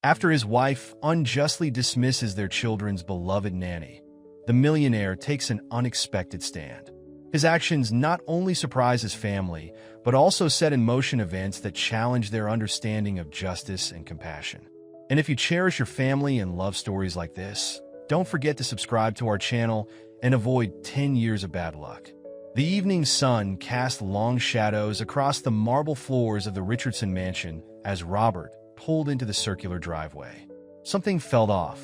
After his wife unjustly dismisses their children's beloved nanny, the millionaire takes an unexpected stand. His actions not only surprise his family, but also set in motion events that challenge their understanding of justice and compassion. And if you cherish your family and love stories like this, don't forget to subscribe to our channel and avoid 10 years of bad luck. The evening sun cast long shadows across the marble floors of the Richardson mansion as Robert pulled into the circular driveway. Something felt off.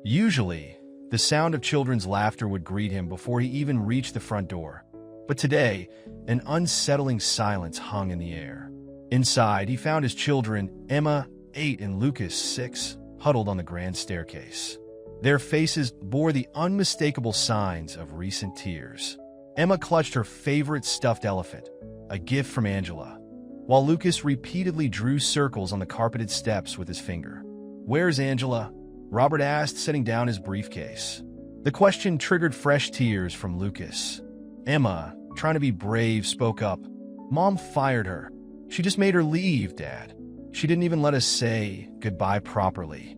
Usually, the sound of children's laughter would greet him before he even reached the front door. But today, an unsettling silence hung in the air. Inside, he found his children, Emma, 8, and Lucas, 6, huddled on the grand staircase. Their faces bore the unmistakable signs of recent tears. Emma clutched her favorite stuffed elephant, a gift from Angela, while Lucas repeatedly drew circles on the carpeted steps with his finger. "Where's Angela?" Robert asked, setting down his briefcase. The question triggered fresh tears from Lucas. Emma, trying to be brave, spoke up. "Mom fired her. She just made her leave, Dad. She didn't even let us say goodbye properly."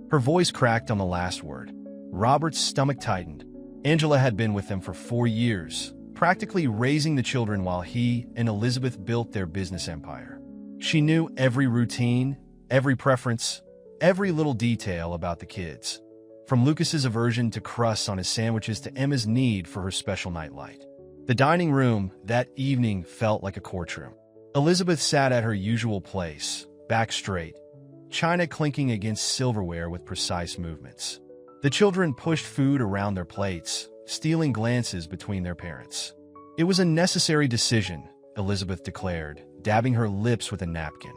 Her voice cracked on the last word. Robert's stomach tightened. Angela had been with them for 4 years, practically raising the children while he and Elizabeth built their business empire. She knew every routine, every preference, every little detail about the kids, from Lucas's aversion to crusts on his sandwiches to Emma's need for her special nightlight. The dining room that evening felt like a courtroom. Elizabeth sat at her usual place, back straight, china clinking against silverware with precise movements. The children pushed food around their plates, stealing glances between their parents. "It was a necessary decision," Elizabeth declared, dabbing her lips with a napkin.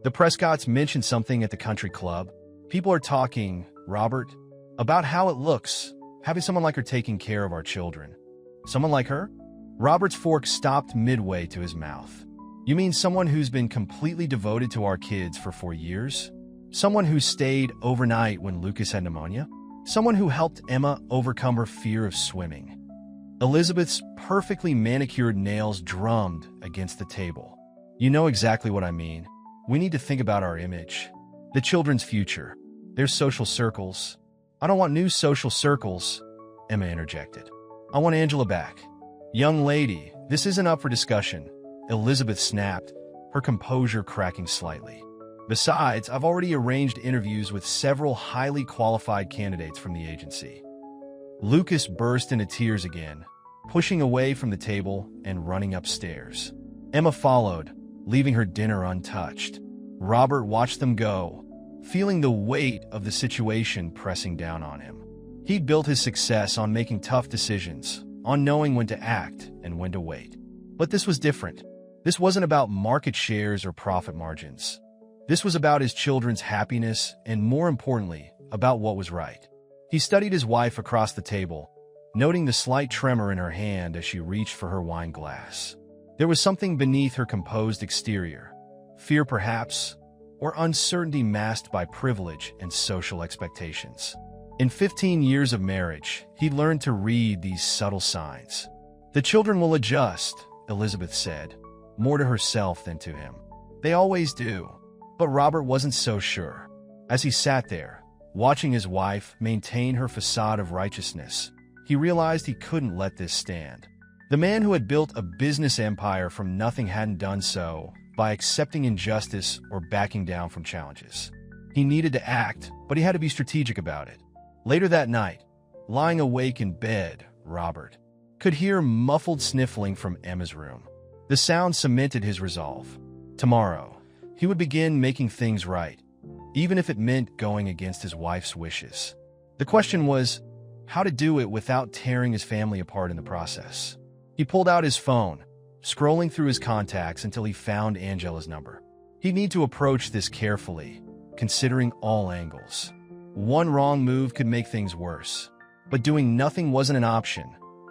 "The Prescotts mentioned something at the country club. People are talking, Robert, about how it looks, having someone like her taking care of our children." "Someone like her?" Robert's fork stopped midway to his mouth. "You mean someone who's been completely devoted to our kids for 4 years? Someone who stayed overnight when Lucas had pneumonia? Someone who helped Emma overcome her fear of swimming?" Elizabeth's perfectly manicured nails drummed against the table. "You know exactly what I mean. We need to think about our image. The children's future. Their social circles." "I don't want new social circles," Emma interjected. "I want Angela back." "Young lady, this isn't up for discussion," Elizabeth snapped, her composure cracking slightly. "Besides, I've already arranged interviews with several highly qualified candidates from the agency." Lucas burst into tears again, pushing away from the table and running upstairs. Emma followed, leaving her dinner untouched. Robert watched them go, feeling the weight of the situation pressing down on him. He'd built his success on making tough decisions, on knowing when to act and when to wait. But this was different. This wasn't about market shares or profit margins. This was about his children's happiness and, more importantly, about what was right. He studied his wife across the table, noting the slight tremor in her hand as she reached for her wine glass. There was something beneath her composed exterior. Fear, perhaps, or uncertainty masked by privilege and social expectations. In 15 years of marriage, he learned to read these subtle signs. "The children will adjust," Elizabeth said, more to herself than to him. "They always do." But Robert wasn't so sure. As he sat there, watching his wife maintain her facade of righteousness, he realized he couldn't let this stand. The man who had built a business empire from nothing hadn't done so by accepting injustice or backing down from challenges. He needed to act, but he had to be strategic about it. Later that night, lying awake in bed, Robert could hear muffled sniffling from Emma's room. The sound cemented his resolve. Tomorrow, he would begin making things right, even if it meant going against his wife's wishes. The question was how to do it without tearing his family apart in the process. He pulled out his phone, scrolling through his contacts until he found Angela's number. He'd need to approach this carefully, considering all angles. One wrong move could make things worse, but doing nothing wasn't an option,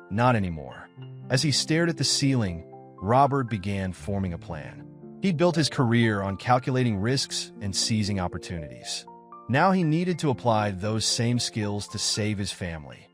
not anymore. As he stared at the ceiling, Robert began forming a plan. He'd built his career on calculating risks and seizing opportunities. Now he needed to apply those same skills to save his family,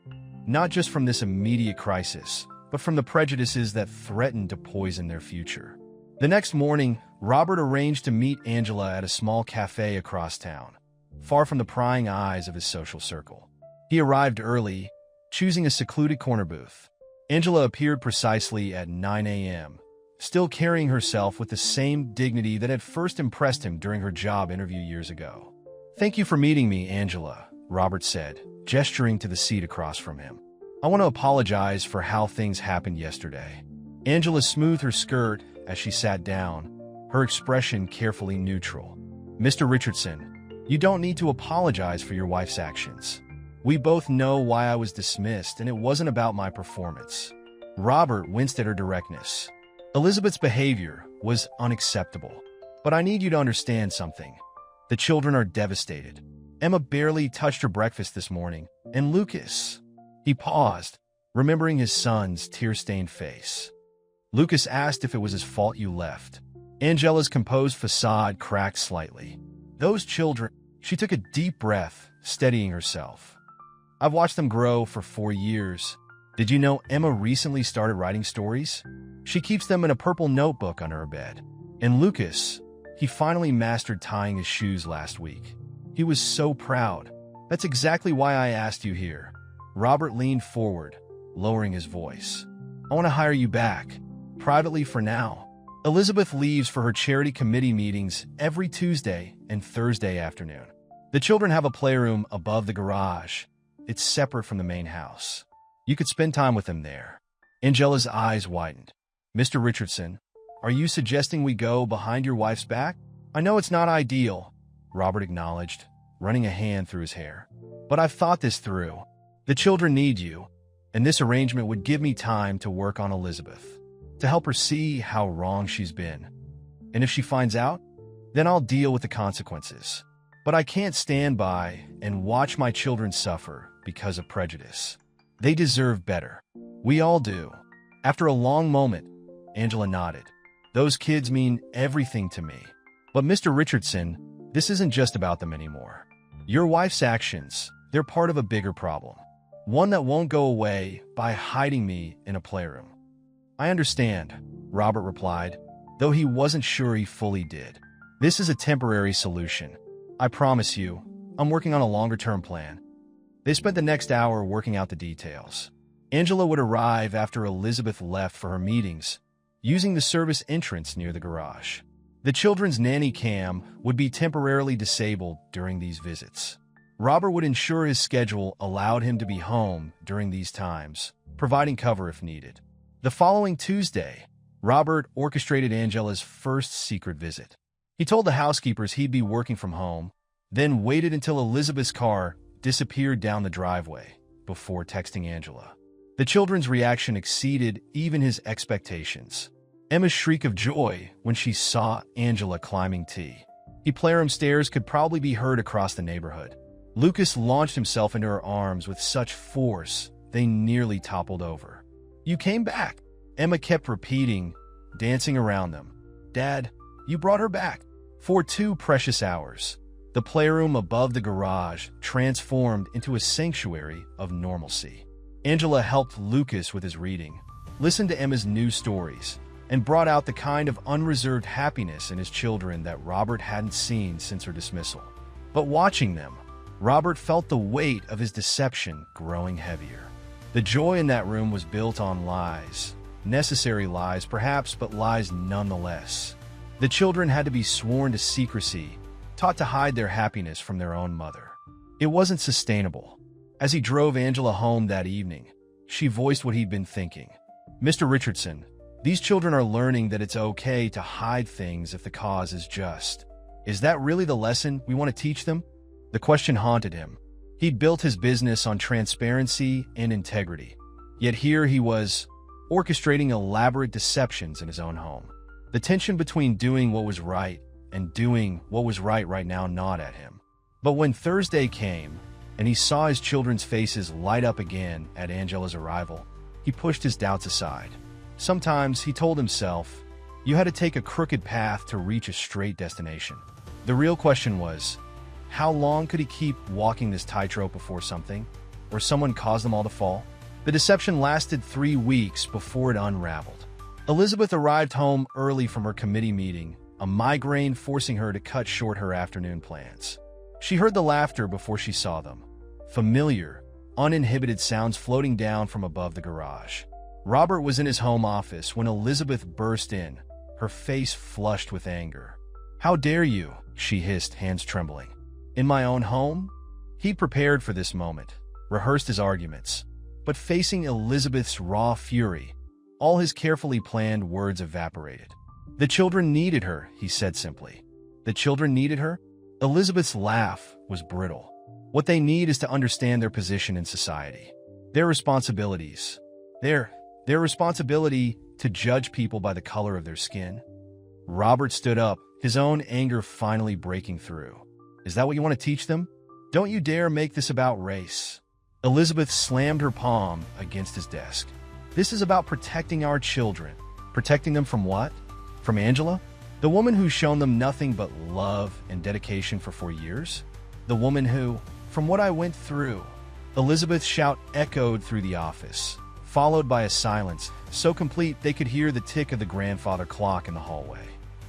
not just from this immediate crisis, but from the prejudices that threatened to poison their future. The next morning, Robert arranged to meet Angela at a small cafe across town. far from the prying eyes of his social circle. He arrived early, choosing a secluded corner booth. Angela appeared precisely at 9 a.m., still carrying herself with the same dignity that had first impressed him during her job interview years ago. "Thank you for meeting me, Angela," Robert said, gesturing to the seat across from him. "I want to apologize for how things happened yesterday." Angela smoothed her skirt as she sat down, her expression carefully neutral. "Mr. Richardson, you don't need to apologize for your wife's actions. We both know why I was dismissed, and it wasn't about my performance." Robert winced at her directness. "Elizabeth's behavior was unacceptable. But I need you to understand something. The children are devastated. Emma barely touched her breakfast this morning, and Lucas—" He paused, remembering his son's tear-stained face. "Lucas asked if it was his fault you left." Angela's composed facade cracked slightly. "Those children—" She took a deep breath, steadying herself. "I've watched them grow for 4 years. Did you know Emma recently started writing stories? She keeps them in a purple notebook under her bed. And Lucas, he finally mastered tying his shoes last week. He was so proud. That's exactly why I asked you here." Robert leaned forward, lowering his voice. "I want to hire you back, privately for now." Elizabeth leaves for her charity committee meetings every Tuesday and Thursday afternoon. The children have a playroom above the garage. It's separate from the main house. You could spend time with them there. Angela's eyes widened. "Mr. Richardson, are you suggesting we go behind your wife's back?" "I know it's not ideal," Robert acknowledged, running a hand through his hair. "But I've thought this through. The children need you, and this arrangement would give me time to work on Elizabeth, to help her see how wrong she's been. And if she finds out, then I'll deal with the consequences. But I can't stand by and watch my children suffer because of prejudice. They deserve better. We all do." After a long moment, Angela nodded. "Those kids mean everything to me. But Mr. Richardson, this isn't just about them anymore. Your wife's actions, they're part of a bigger problem. One that won't go away by hiding me in a playroom." "I understand," Robert replied, though he wasn't sure he fully did. "This is a temporary solution. I promise you, I'm working on a longer-term plan." They spent the next hour working out the details. Angela would arrive after Elizabeth left for her meetings, using the service entrance near the garage. The children's nanny cam would be temporarily disabled during these visits. Robert would ensure his schedule allowed him to be home during these times, providing cover if needed. The following Tuesday, Robert orchestrated Angela's first secret visit. He told the housekeepers he'd be working from home, then waited until Elizabeth's car disappeared down the driveway before texting Angela. The children's reaction exceeded even his expectations. Emma's shriek of joy when she saw Angela climbing the playroom stairs could probably be heard across the neighborhood. Lucas launched himself into her arms with such force they nearly toppled over. "You came back," Emma kept repeating, dancing around them. "Dad, you brought her back." For 2 precious hours, the playroom above the garage transformed into a sanctuary of normalcy. Angela helped Lucas with his reading, listened to Emma's new stories, and brought out the kind of unreserved happiness in his children that Robert hadn't seen since her dismissal. But watching them, Robert felt the weight of his deception growing heavier. The joy in that room was built on lies. Necessary lies, perhaps, but lies nonetheless. The children had to be sworn to secrecy, taught to hide their happiness from their own mother. It wasn't sustainable. As he drove Angela home that evening, she voiced what he'd been thinking. "Mr. Richardson, these children are learning that it's okay to hide things if the cause is just. Is that really the lesson we want to teach them?" The question haunted him. He'd built his business on transparency and integrity. Yet here he was, orchestrating elaborate deceptions in his own home. The tension between doing what was right and doing what was right now gnawed at him. But when Thursday came, and he saw his children's faces light up again at Angela's arrival, he pushed his doubts aside. Sometimes, he told himself, you had to take a crooked path to reach a straight destination. The real question was, how long could he keep walking this tightrope before something, or someone caused them all to fall? The deception lasted 3 weeks before it unraveled. Elizabeth arrived home early from her committee meeting, a migraine forcing her to cut short her afternoon plans. She heard the laughter before she saw them. Familiar, uninhibited sounds floating down from above the garage. Robert was in his home office when Elizabeth burst in, her face flushed with anger. "How dare you?" she hissed, hands trembling. "In my own home?" He'd prepared for this moment, rehearsed his arguments. But facing Elizabeth's raw fury, all his carefully planned words evaporated. "The children needed her," he said simply. "The children needed her?" Elizabeth's laugh was brittle. "What they need is to understand their position in society. Their responsibilities. Their responsibility to judge people by the color of their skin." Robert stood up, his own anger finally breaking through. "Is that what you want to teach them? Don't you dare make this about race." Elizabeth slammed her palm against his desk. "This is about protecting our children." Protecting them from what? From Angela? The woman who's shown them nothing but love and dedication for 4 years? The woman who, from what I went through. Elizabeth's shout echoed through the office, followed by a silence so complete they could hear the tick of the grandfather clock in the hallway.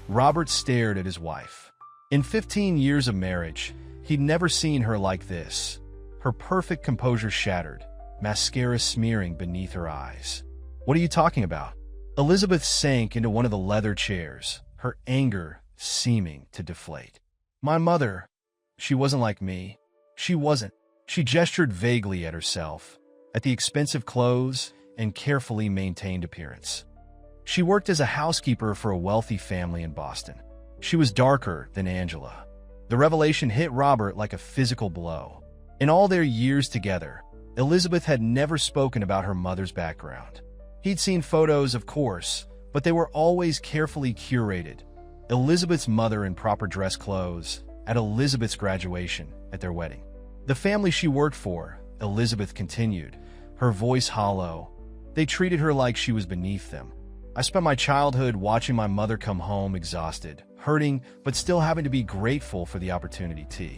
Robert stared at his wife. In 15 years of marriage, he'd never seen her like this. Her perfect composure shattered, mascara smearing beneath her eyes. "What are you talking about?" Elizabeth sank into one of the leather chairs, her anger seeming to deflate. "My mother, she wasn't like me. She wasn't." She gestured vaguely at herself, at the expensive clothes and carefully maintained appearance. She worked as a housekeeper for a wealthy family in Boston. She was darker than Angela. The revelation hit Robert like a physical blow. In all their years together, Elizabeth had never spoken about her mother's background. He'd seen photos, of course, but they were always carefully curated. Elizabeth's mother in proper dress clothes, at Elizabeth's graduation, at their wedding. The family she worked for, Elizabeth continued, her voice hollow. They treated her like she was beneath them. "I spent my childhood watching my mother come home exhausted, hurting, but still having to be grateful for the opportunity to.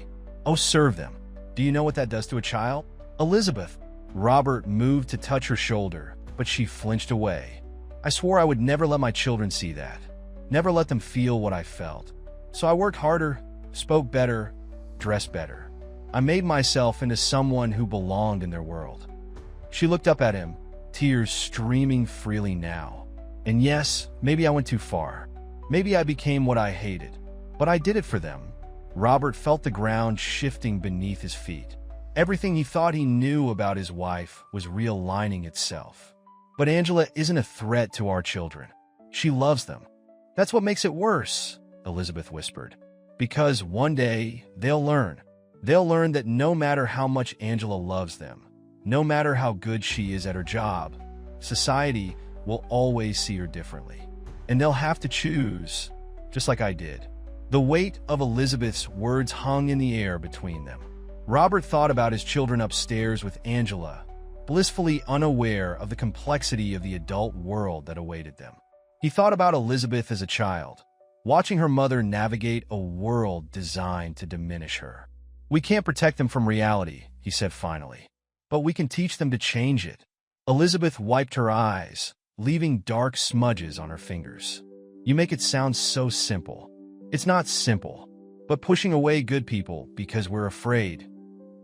Oh, serve them. Do you know what that does to a child?" "Elizabeth." Robert moved to touch her shoulder, but she flinched away. "I swore I would never let my children see that. Never let them feel what I felt. So I worked harder, spoke better, dressed better. I made myself into someone who belonged in their world." She looked up at him, tears streaming freely now. "And yes, maybe I went too far. Maybe I became what I hated. But I did it for them." Robert felt the ground shifting beneath his feet. Everything he thought he knew about his wife was realigning itself. "But Angela isn't a threat to our children. She loves them." "That's what makes it worse," Elizabeth whispered. "Because one day, they'll learn. They'll learn that no matter how much Angela loves them, no matter how good she is at her job, society will always see her differently. And they'll have to choose, just like I did." The weight of Elizabeth's words hung in the air between them. Robert thought about his children upstairs with Angela, blissfully unaware of the complexity of the adult world that awaited them. He thought about Elizabeth as a child, watching her mother navigate a world designed to diminish her. "We can't protect them from reality," he said finally, "but we can teach them to change it." Elizabeth wiped her eyes, leaving dark smudges on her fingers. "You make it sound so simple." "It's not simple, but pushing away good people because we're afraid,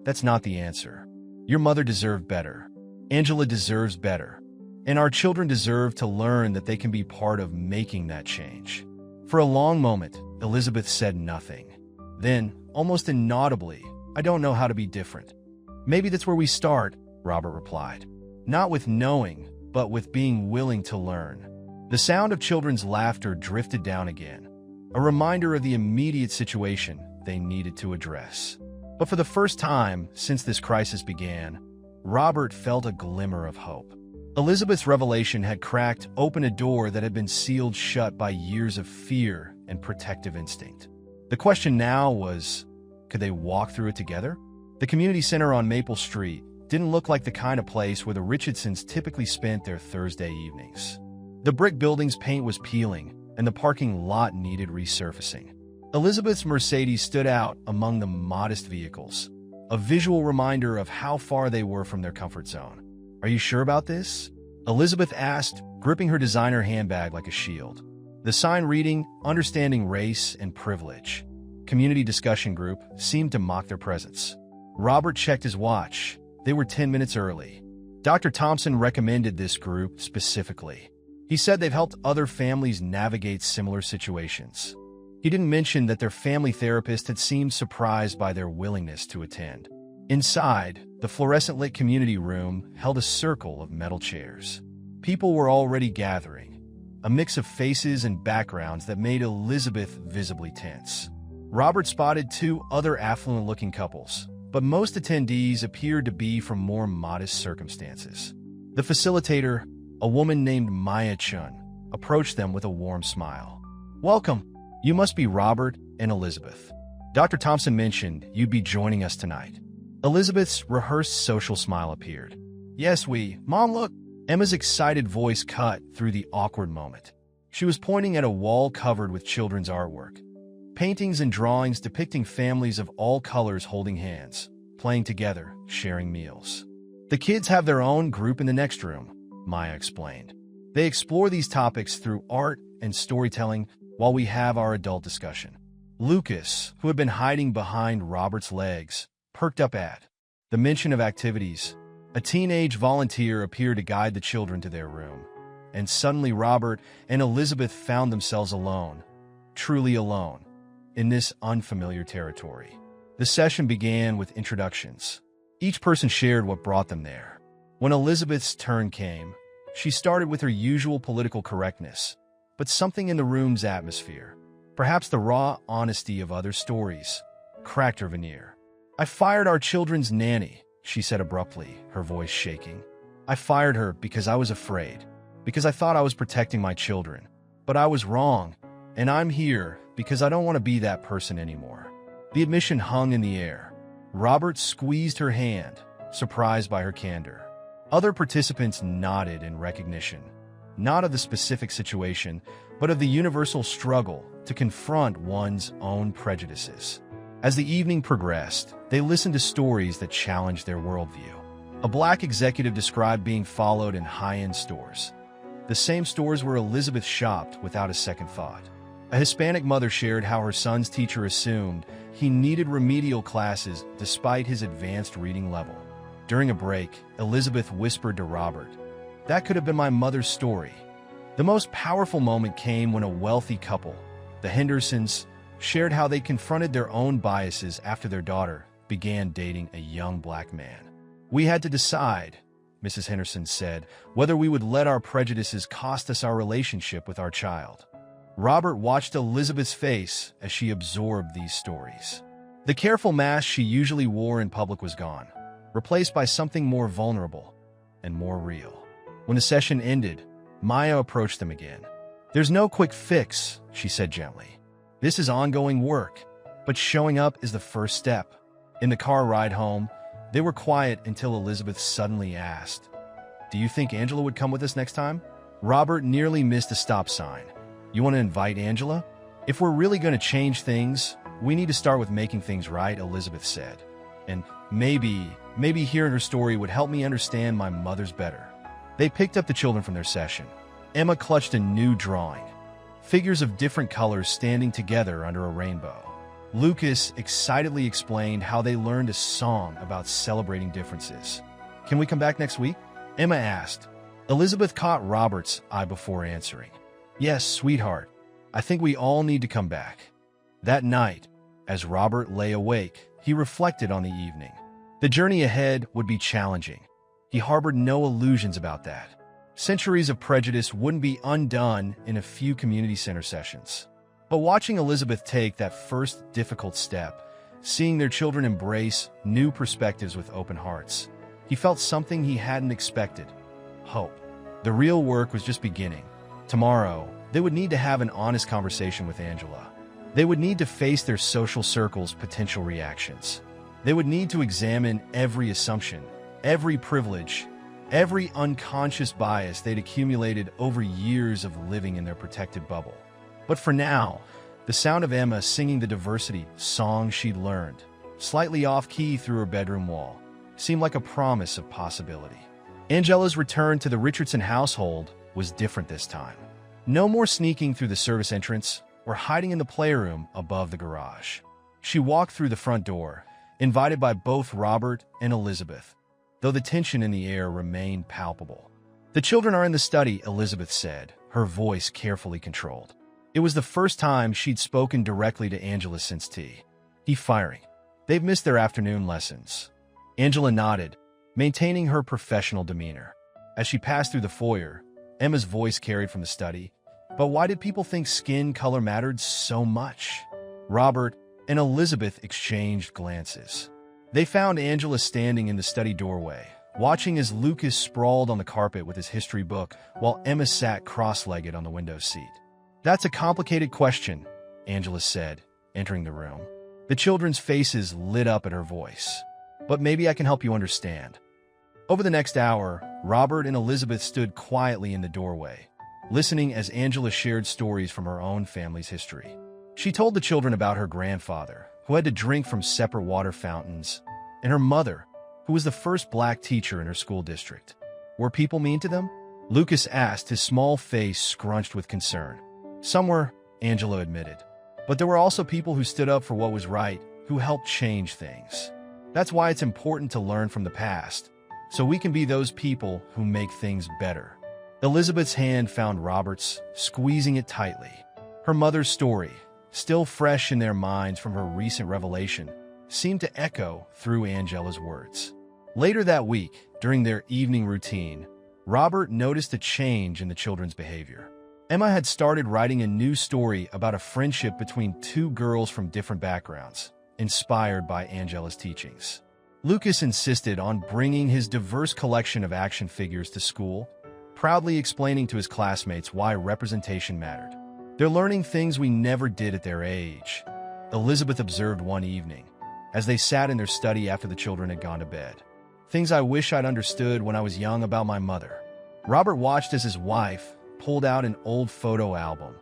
that's not the answer. Your mother deserved better. Angela deserves better. And our children deserve to learn that they can be part of making that change." For a long moment, Elizabeth said nothing. Then, almost inaudibly, "I don't know how to be different." "Maybe that's where we start," Robert replied. "Not with knowing, but with being willing to learn." The sound of children's laughter drifted down again, a reminder of the immediate situation they needed to address. But for the first time since this crisis began, Robert felt a glimmer of hope. Elizabeth's revelation had cracked open a door that had been sealed shut by years of fear and protective instinct. The question now was, could they walk through it together? The community center on Maple Street didn't look like the kind of place where the Richardsons typically spent their Thursday evenings. The brick building's paint was peeling, and the parking lot needed resurfacing. Elizabeth's Mercedes stood out among the modest vehicles, a visual reminder of how far they were from their comfort zone. "Are you sure about this?" Elizabeth asked, gripping her designer handbag like a shield. The sign reading, "Understanding Race and Privilege." community discussion group, seemed to mock their presence. Robert checked his watch. They were 10 minutes early. Dr. Thompson recommended this group specifically. He said they've helped other families navigate similar situations. He didn't mention that their family therapist had seemed surprised by their willingness to attend. Inside, the fluorescent-lit community room held a circle of metal chairs. People were already gathering, a mix of faces and backgrounds that made Elizabeth visibly tense. Robert spotted two other affluent-looking couples, but most attendees appeared to be from more modest circumstances. The facilitator, a woman named Maya Chun, approached them with a warm smile. "Welcome. You must be Robert and Elizabeth. Dr. Thompson mentioned you'd be joining us tonight." Elizabeth's rehearsed social smile appeared. "Yes, Mom, look." Emma's excited voice cut through the awkward moment. She was pointing at a wall covered with children's artwork. Paintings and drawings depicting families of all colors holding hands, playing together, sharing meals. "The kids have their own group in the next room," Maya explained. "They explore these topics through art and storytelling while we have our adult discussion." Lucas, who had been hiding behind Robert's legs, perked up at the mention of activities. A teenage volunteer appeared to guide the children to their room, and suddenly Robert and Elizabeth found themselves alone, truly alone, in this unfamiliar territory. The session began with introductions. Each person shared what brought them there. When Elizabeth's turn came, she started with her usual political correctness, but something in the room's atmosphere, perhaps the raw honesty of other stories, cracked her veneer. "I fired our children's nanny," she said abruptly, her voice shaking. "I fired her because I was afraid, because I thought I was protecting my children. But I was wrong, and I'm here because I don't want to be that person anymore." The admission hung in the air. Robert squeezed her hand, surprised by her candor. Other participants nodded in recognition, not of the specific situation, but of the universal struggle to confront one's own prejudices. As the evening progressed, they listened to stories that challenged their worldview. A black executive described being followed in high-end stores, the same stores where Elizabeth shopped without a second thought. A Hispanic mother shared how her son's teacher assumed he needed remedial classes despite his advanced reading level. During a break, Elizabeth whispered to Robert, "That could have been my mother's story." The most powerful moment came when a wealthy couple, the Hendersons, shared how they confronted their own biases after their daughter began dating a young black man. "We had to decide," Mrs. Henderson said, "whether we would let our prejudices cost us our relationship with our child." Robert watched Elizabeth's face as she absorbed these stories. The careful mask she usually wore in public was gone, replaced by something more vulnerable and more real. When the session ended, Maya approached them again. "There's no quick fix," she said gently. "This is ongoing work, but showing up is the first step." In the car ride home, they were quiet until Elizabeth suddenly asked, "Do you think Angela would come with us next time?" Robert nearly missed the stop sign. "You want to invite Angela?" "If we're really going to change things, we need to start with making things right," Elizabeth said. "And maybe hearing her story would help me understand my mother's better." They picked up the children from their session. Emma clutched a new drawing, figures of different colors standing together under a rainbow. Lucas excitedly explained how they learned a song about celebrating differences. "Can we come back next week?" Emma asked. Elizabeth caught Robert's eye before answering. "Yes, sweetheart. I think we all need to come back." That night, as Robert lay awake, he reflected on the evening. The journey ahead would be challenging. He harbored no illusions about that. Centuries of prejudice wouldn't be undone in a few community center sessions. But watching Elizabeth take that first difficult step, seeing their children embrace new perspectives with open hearts, he felt something he hadn't expected: hope. The real work was just beginning. Tomorrow, they would need to have an honest conversation with Angela. They would need to face their social circle's potential reactions. They would need to examine every assumption, every privilege, every unconscious bias they'd accumulated over years of living in their protected bubble. But for now, the sound of Emma singing the diversity song she'd learned, slightly off-key through her bedroom wall, seemed like a promise of possibility. Angela's return to the Richardson household was different this time. No more sneaking through the service entrance or hiding in the playroom above the garage. She walked through the front door, invited by both Robert and Elizabeth, though the tension in the air remained palpable. "The children are in the study," Elizabeth said, her voice carefully controlled. It was the first time she'd spoken directly to Angela since tea. Firing. "They've missed their afternoon lessons." Angela nodded, maintaining her professional demeanor. As she passed through the foyer, Emma's voice carried from the study. "But why did people think skin color mattered so much?" Robert and Elizabeth exchanged glances. They found Angela standing in the study doorway, watching as Lucas sprawled on the carpet with his history book while Emma sat cross-legged on the window seat. "That's a complicated question," Angela said, entering the room. The children's faces lit up at her voice. "But maybe I can help you understand." Over the next hour, Robert and Elizabeth stood quietly in the doorway, listening as Angela shared stories from her own family's history. She told the children about her grandfather, who had to drink from separate water fountains, and her mother, who was the first black teacher in her school district. "Were people mean to them?" Lucas asked, his small face scrunched with concern. "Some were," Angela admitted. "But there were also people who stood up for what was right, who helped change things. That's why it's important to learn from the past, so we can be those people who make things better." Elizabeth's hand found Robert's, squeezing it tightly. Her mother's story, still fresh in their minds from her recent revelation, seemed to echo through Angela's words. Later that week, during their evening routine, Robert noticed a change in the children's behavior. Emma had started writing a new story about a friendship between two girls from different backgrounds, inspired by Angela's teachings. Lucas insisted on bringing his diverse collection of action figures to school, proudly explaining to his classmates why representation mattered. "They're learning things we never did at their age," Elizabeth observed one evening, as they sat in their study after the children had gone to bed. "Things I wish I'd understood when I was young about my mother." Robert watched as his wife pulled out an old photo album,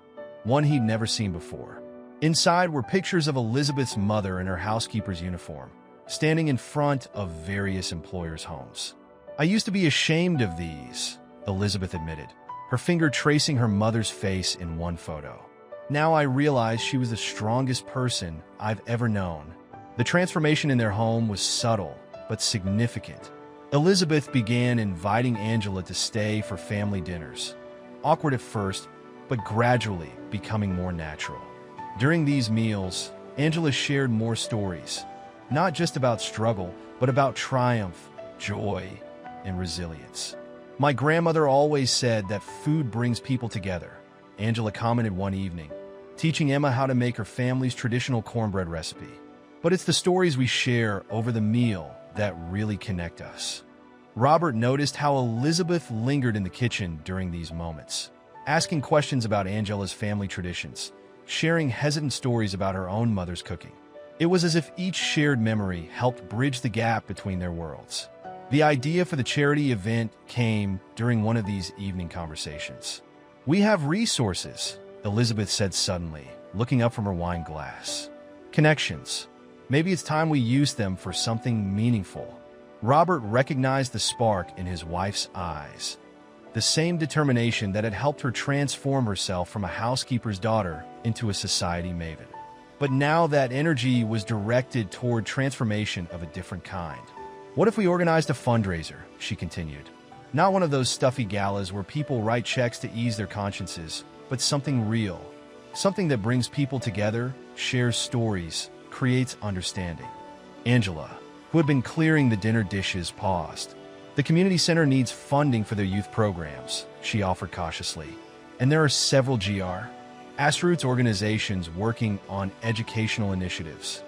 one he'd never seen before. Inside were pictures of Elizabeth's mother in her housekeeper's uniform, standing in front of various employers' homes. "I used to be ashamed of these," Elizabeth admitted, her finger tracing her mother's face in one photo. "Now I realize she was the strongest person I've ever known." The transformation in their home was subtle, but significant. Elizabeth began inviting Angela to stay for family dinners. Awkward at first, but gradually becoming more natural. During these meals, Angela shared more stories, not just about struggle, but about triumph, joy, and resilience. "My grandmother always said that food brings people together," Angela commented one evening, teaching Emma how to make her family's traditional cornbread recipe. "But it's the stories we share over the meal that really connect us." Robert noticed how Elizabeth lingered in the kitchen during these moments, asking questions about Angela's family traditions, sharing hesitant stories about her own mother's cooking. It was as if each shared memory helped bridge the gap between their worlds. The idea for the charity event came during one of these evening conversations. "We have resources," Elizabeth said suddenly, looking up from her wine glass. "Connections. Maybe it's time we use them for something meaningful." Robert recognized the spark in his wife's eyes, the same determination that had helped her transform herself from a housekeeper's daughter into a society maven. But now that energy was directed toward transformation of a different kind. "What if we organized a fundraiser?" she continued. "Not one of those stuffy galas where people write checks to ease their consciences, but something real. Something that brings people together, shares stories, creates understanding." Angela, who had been clearing the dinner dishes, paused. "The community center needs funding for their youth programs," she offered cautiously. "And there are several grassroots organizations working on educational initiatives."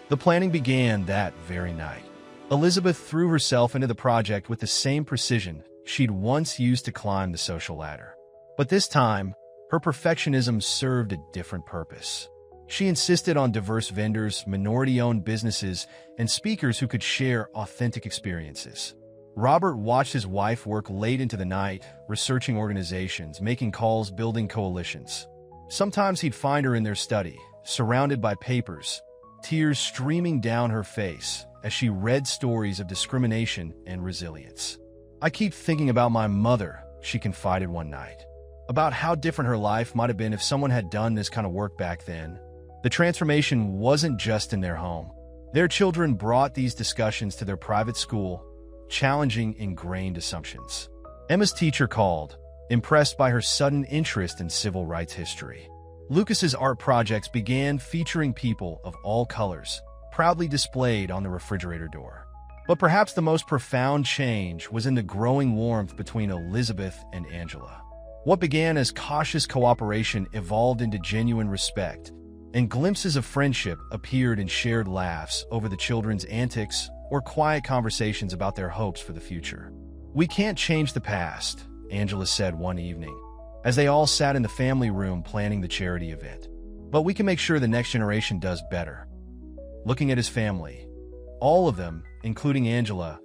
The planning began that very night. Elizabeth threw herself into the project with the same precision she'd once used to climb the social ladder. But this time, her perfectionism served a different purpose. She insisted on diverse vendors, minority-owned businesses, and speakers who could share authentic experiences. Robert watched his wife work late into the night, researching organizations, making calls, building coalitions. Sometimes he'd find her in their study, surrounded by papers, tears streaming down her face as she read stories of discrimination and resilience. "I keep thinking about my mother," she confided one night, about how different her life might have been if someone had done this kind of work back then. The The transformation wasn't just in their home. Their children brought these discussions to their private school, challenging ingrained assumptions. Emma's teacher called, impressed by her sudden interest in civil rights history. Lucas's art projects began featuring people of all colors, proudly displayed on the refrigerator door. But perhaps the most profound change was in the growing warmth between Elizabeth and Angela. What began as cautious cooperation evolved into genuine respect, and glimpses of friendship appeared in shared laughs over the children's antics or quiet conversations about their hopes for the future. "We can't change the past," Angela said one evening, as they all sat in the family room planning the charity event. "But we can make sure the next generation does better." Looking at his family, all of them, including Angela,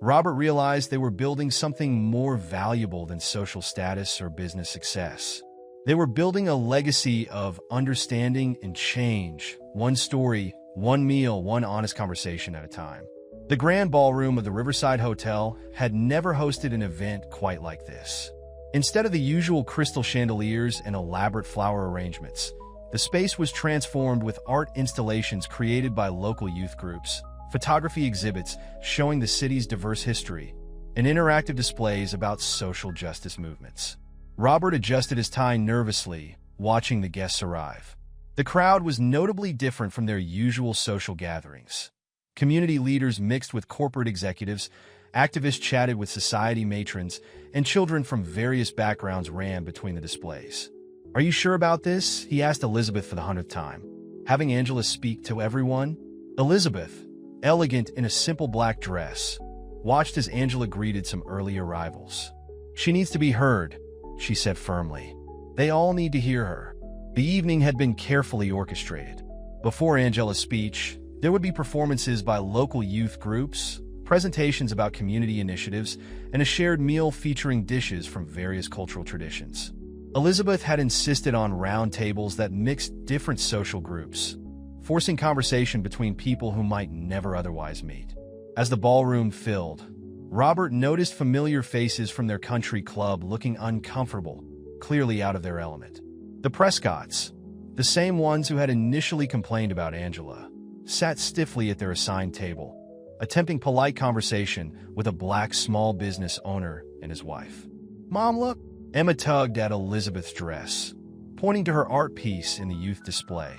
Robert realized they were building something more valuable than social status or business success. They were building a legacy of understanding and change, one story, one meal, one honest conversation at a time. The grand ballroom of the Riverside Hotel had never hosted an event quite like this. Instead of the usual crystal chandeliers and elaborate flower arrangements, the space was transformed with art installations created by local youth groups, photography exhibits showing the city's diverse history, and interactive displays about social justice movements. Robert adjusted his tie nervously, watching the guests arrive. The crowd was notably different from their usual social gatherings. Community leaders mixed with corporate executives, activists chatted with society matrons, and children from various backgrounds ran between the displays. "Are you sure about this?" he asked Elizabeth for the 100th time, having Angela speak to everyone. Elizabeth, elegant in a simple black dress, watched as Angela greeted some early arrivals. "She needs to be heard," she said firmly. "They all need to hear her." The evening had been carefully orchestrated. Before Angela's speech, there would be performances by local youth groups, presentations about community initiatives, and a shared meal featuring dishes from various cultural traditions. Elizabeth had insisted on round tables that mixed different social groups, forcing conversation between people who might never otherwise meet. As the ballroom filled, Robert noticed familiar faces from their country club looking uncomfortable, clearly out of their element. The Prescotts, the same ones who had initially complained about Angela, sat stiffly at their assigned table, attempting polite conversation with a black small business owner and his wife. "Mom, look!" Emma tugged at Elizabeth's dress, pointing to her art piece in the youth display.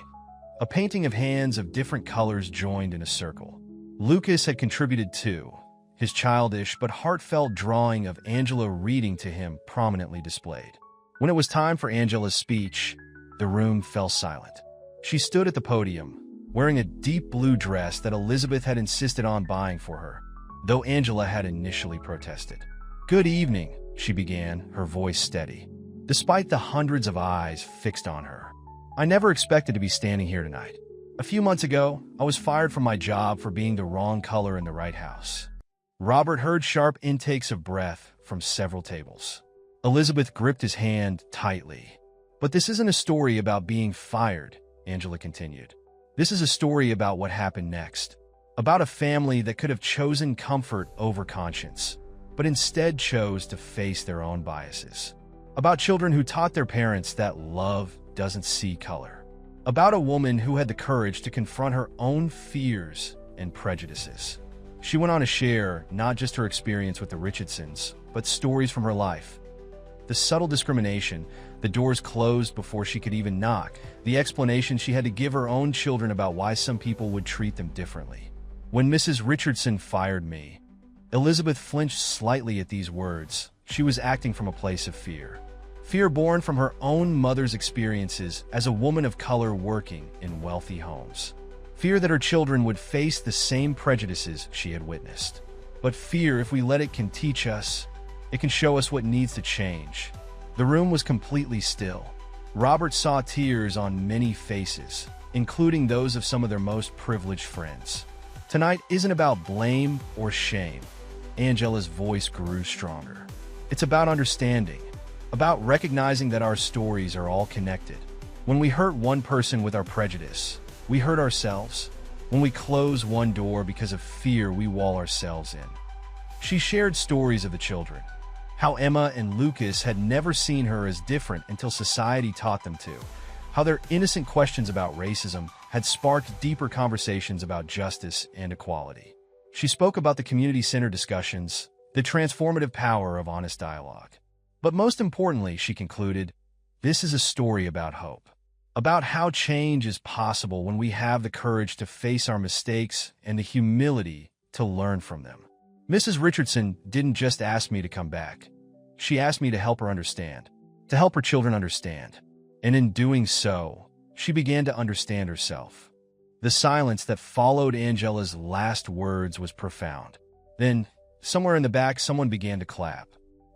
A painting of hands of different colors joined in a circle. Lucas had contributed too, his childish but heartfelt drawing of Angela reading to him prominently displayed. When it was time for Angela's speech, the room fell silent. She stood at the podium, wearing a deep blue dress that Elizabeth had insisted on buying for her, though Angela had initially protested. "Good evening," she began, her voice steady, despite the hundreds of eyes fixed on her. "I never expected to be standing here tonight. A few months ago, I was fired from my job for being the wrong color in the right house." Robert heard sharp intakes of breath from several tables. Elizabeth gripped his hand tightly. "But this isn't a story about being fired," Angela continued. "This is a story about what happened next. About a family that could have chosen comfort over conscience, but instead chose to face their own biases. About children who taught their parents that love doesn't see color. About a woman who had the courage to confront her own fears and prejudices." She went on to share not just her experience with the Richardsons, but stories from her life. The subtle discrimination, the doors closed before she could even knock, the explanation she had to give her own children about why some people would treat them differently. "When Mrs. Richardson fired me," Elizabeth flinched slightly at these words. She was acting from a place of fear. Fear born from her own mother's experiences as a woman of color working in wealthy homes. Fear that her children would face the same prejudices she had witnessed. But fear, if we let it, can teach us. It can show us what needs to change. The room was completely still. Robert saw tears on many faces, including those of some of their most privileged friends. Tonight isn't about blame or shame. Angela's voice grew stronger. It's about understanding, about recognizing that our stories are all connected. When we hurt one person with our prejudice, we hurt ourselves. When we close one door because of fear, we wall ourselves in. She shared stories of the children, how Emma and Lucas had never seen her as different until society taught them to, how their innocent questions about racism had sparked deeper conversations about justice and equality. She spoke about the community center discussions, the transformative power of honest dialogue. But most importantly, she concluded, this is a story about hope, about how change is possible when we have the courage to face our mistakes and the humility to learn from them. Mrs. Richardson didn't just ask me to come back. She asked me to help her understand, to help her children understand. And in doing so, she began to understand herself. The silence that followed Angela's last words was profound. Then, somewhere in the back, someone began to clap.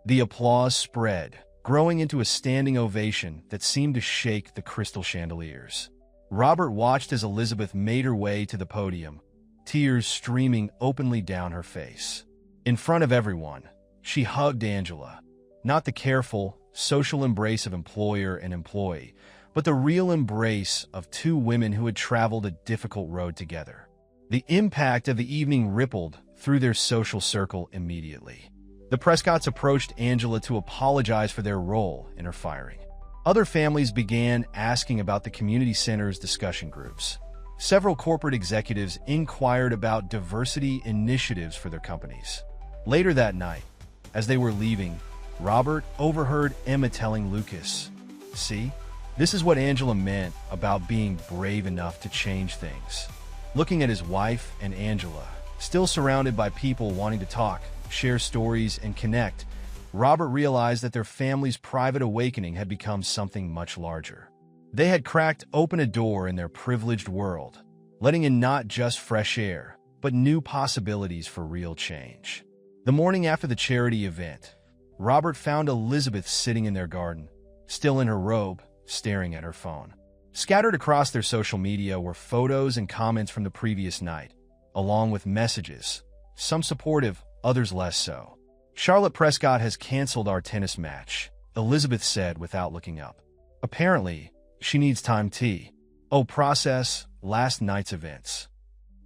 The applause spread, growing into a standing ovation that seemed to shake the crystal chandeliers. Robert watched as Elizabeth made her way to the podium, tears streaming openly down her face. In front of everyone, she hugged Angela, not the careful, social embrace of employer and employee, but the real embrace of two women who had traveled a difficult road together. The impact of the evening rippled through their social circle immediately. The Prescotts approached Angela to apologize for their role in her firing. Other families began asking about the community center's discussion groups. Several corporate executives inquired about diversity initiatives for their companies. Later that night, as they were leaving, Robert overheard Emma telling Lucas, "See, this is what Angela meant about being brave enough to change things." Looking at his wife and Angela, still surrounded by people wanting to talk, share stories, and connect, Robert realized that their family's private awakening had become something much larger. They had cracked open a door in their privileged world, letting in not just fresh air, but new possibilities for real change. The morning after the charity event, Robert found Elizabeth sitting in their garden, still in her robe, staring at her phone. Scattered across their social media were photos and comments from the previous night, along with messages, some supportive, others less so. "Charlotte Prescott has canceled our tennis match," Elizabeth said without looking up. "Apparently, she needs time to process last night's events."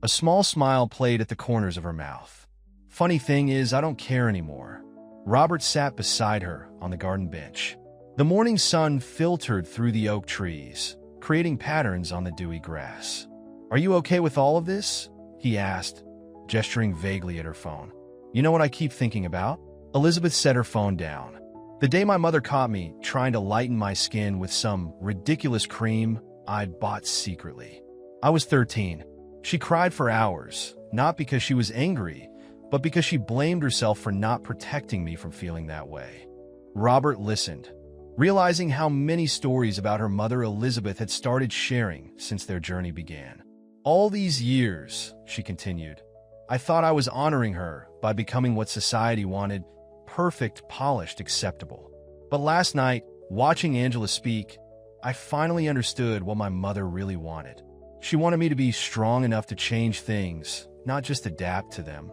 A small smile played at the corners of her mouth. "Funny thing is, I don't care anymore." Robert sat beside her on the garden bench. The morning sun filtered through the oak trees, creating patterns on the dewy grass. "Are you okay with all of this?" he asked, gesturing vaguely at her phone. "You know what I keep thinking about?" Elizabeth set her phone down. "The day my mother caught me trying to lighten my skin with some ridiculous cream I'd bought secretly. I was 13. She cried for hours, not because she was angry, but because she blamed herself for not protecting me from feeling that way." Robert listened, realizing how many stories about her mother Elizabeth had started sharing since their journey began. "All these years," she continued, "I thought I was honoring her by becoming what society wanted, perfect, polished, acceptable. But last night, watching Angela speak, I finally understood what my mother really wanted. She wanted me to be strong enough to change things, not just adapt to them."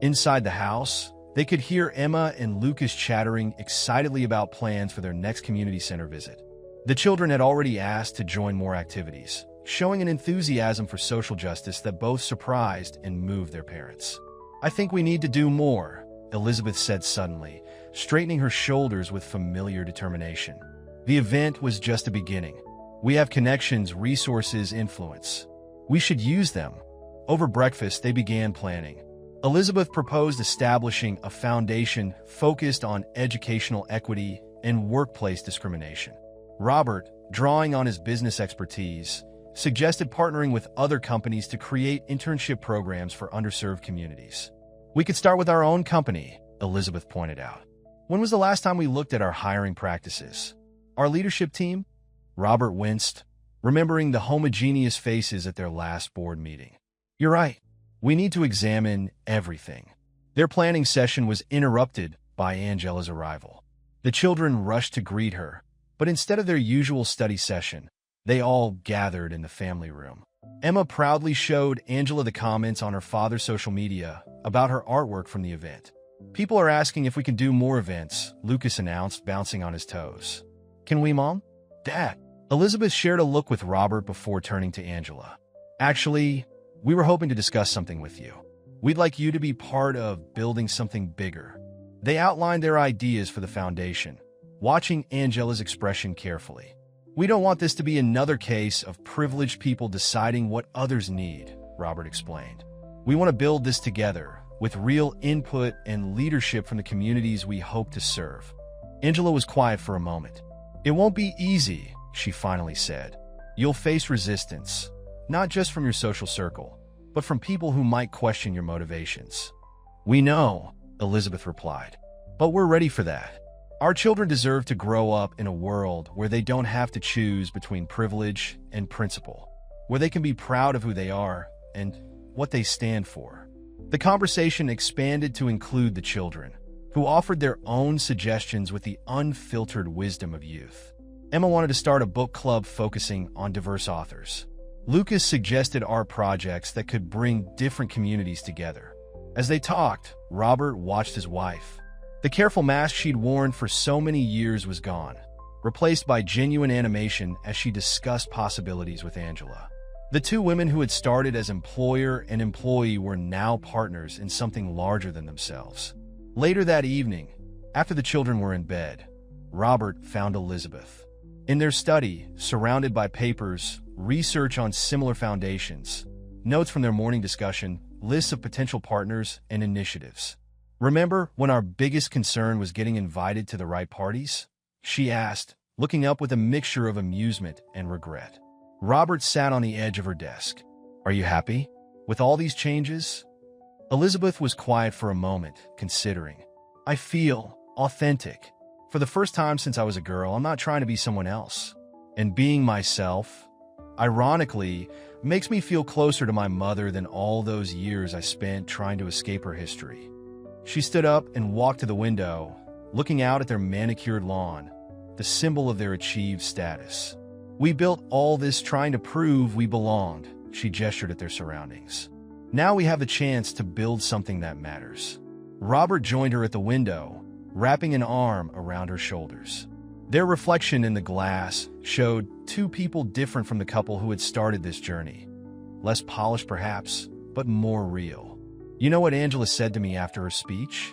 Inside the house, they could hear Emma and Lucas chattering excitedly about plans for their next community center visit. The children had already asked to join more activities, showing an enthusiasm for social justice that both surprised and moved their parents. "I think we need to do more," Elizabeth said suddenly, straightening her shoulders with familiar determination. "The event was just a beginning. We have connections, resources, influence. We should use them." Over breakfast, they began planning. Elizabeth proposed establishing a foundation focused on educational equity and workplace discrimination. Robert, drawing on his business expertise, suggested partnering with other companies to create internship programs for underserved communities. "We could start with our own company," Elizabeth pointed out. "When was the last time we looked at our hiring practices? Our leadership team?" Robert winced, remembering the homogeneous faces at their last board meeting. "You're right. We need to examine everything." Their planning session was interrupted by Angela's arrival. The children rushed to greet her, but instead of their usual study session, they all gathered in the family room. Emma proudly showed Angela the comments on her father's social media about her artwork from the event. "People are asking if we can do more events," Lucas announced, bouncing on his toes. "Can we, Mom?" "Dad?" Elizabeth shared a look with Robert before turning to Angela. "Actually, we were hoping to discuss something with you. We'd like you to be part of building something bigger." They outlined their ideas for the foundation, watching Angela's expression carefully. We don't want this to be another case of privileged people deciding what others need, Robert explained. We want to build this together, with real input and leadership from the communities we hope to serve. Angela was quiet for a moment. It won't be easy, she finally said. You'll face resistance, not just from your social circle, but from people who might question your motivations. We know, Elizabeth replied, but we're ready for that. Our children deserve to grow up in a world where they don't have to choose between privilege and principle, where they can be proud of who they are and what they stand for. The conversation expanded to include the children, who offered their own suggestions with the unfiltered wisdom of youth. Emma wanted to start a book club focusing on diverse authors. Lucas suggested art projects that could bring different communities together. As they talked, Robert watched his wife. The careful mask she'd worn for so many years was gone, replaced by genuine animation as she discussed possibilities with Angela. The two women who had started as employer and employee were now partners in something larger than themselves. Later that evening, after the children were in bed, Robert found Elizabeth. In their study, surrounded by papers, research on similar foundations, notes from their morning discussion, lists of potential partners and initiatives. Remember when our biggest concern was getting invited to the right parties? She asked, looking up with a mixture of amusement and regret. Robert sat on the edge of her desk. Are you happy with all these changes? Elizabeth was quiet for a moment, considering. I feel authentic. For the first time since I was a girl, I'm not trying to be someone else. And being myself, ironically, makes me feel closer to my mother than all those years I spent trying to escape her history. She stood up and walked to the window, looking out at their manicured lawn, the symbol of their achieved status. We built all this trying to prove we belonged, she gestured at their surroundings. Now we have the chance to build something that matters. Robert joined her at the window, wrapping an arm around her shoulders. Their reflection in the glass showed two people different from the couple who had started this journey. Less polished perhaps, but more real. You know what Angela said to me after her speech?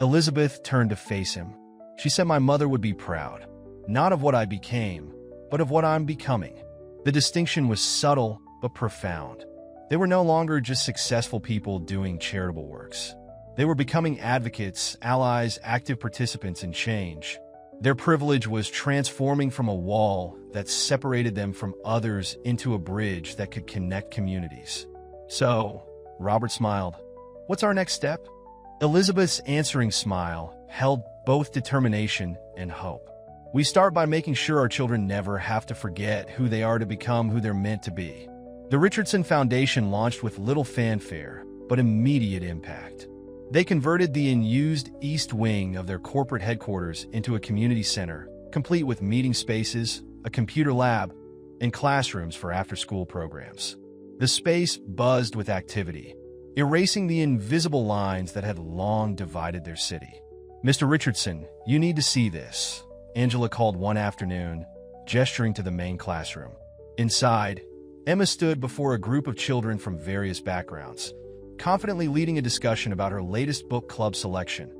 Elizabeth turned to face him. She said my mother would be proud, not of what I became, but of what I'm becoming. The distinction was subtle but profound. They were no longer just successful people doing charitable works. They were becoming advocates, allies, active participants in change. Their privilege was transforming from a wall that separated them from others into a bridge that could connect communities. So, Robert smiled. What's our next step? Elizabeth's answering smile held both determination and hope. We start by making sure our children never have to forget who they are to become who they're meant to be. The Richardson Foundation launched with little fanfare, but immediate impact. They converted the unused east wing of their corporate headquarters into a community center, complete with meeting spaces, a computer lab, and classrooms for after-school programs. The space buzzed with activity, erasing the invisible lines that had long divided their city. Mr. Richardson, you need to see this, Angela called one afternoon, gesturing to the main classroom. Inside, Emma stood before a group of children from various backgrounds, confidently leading a discussion about her latest book club selection,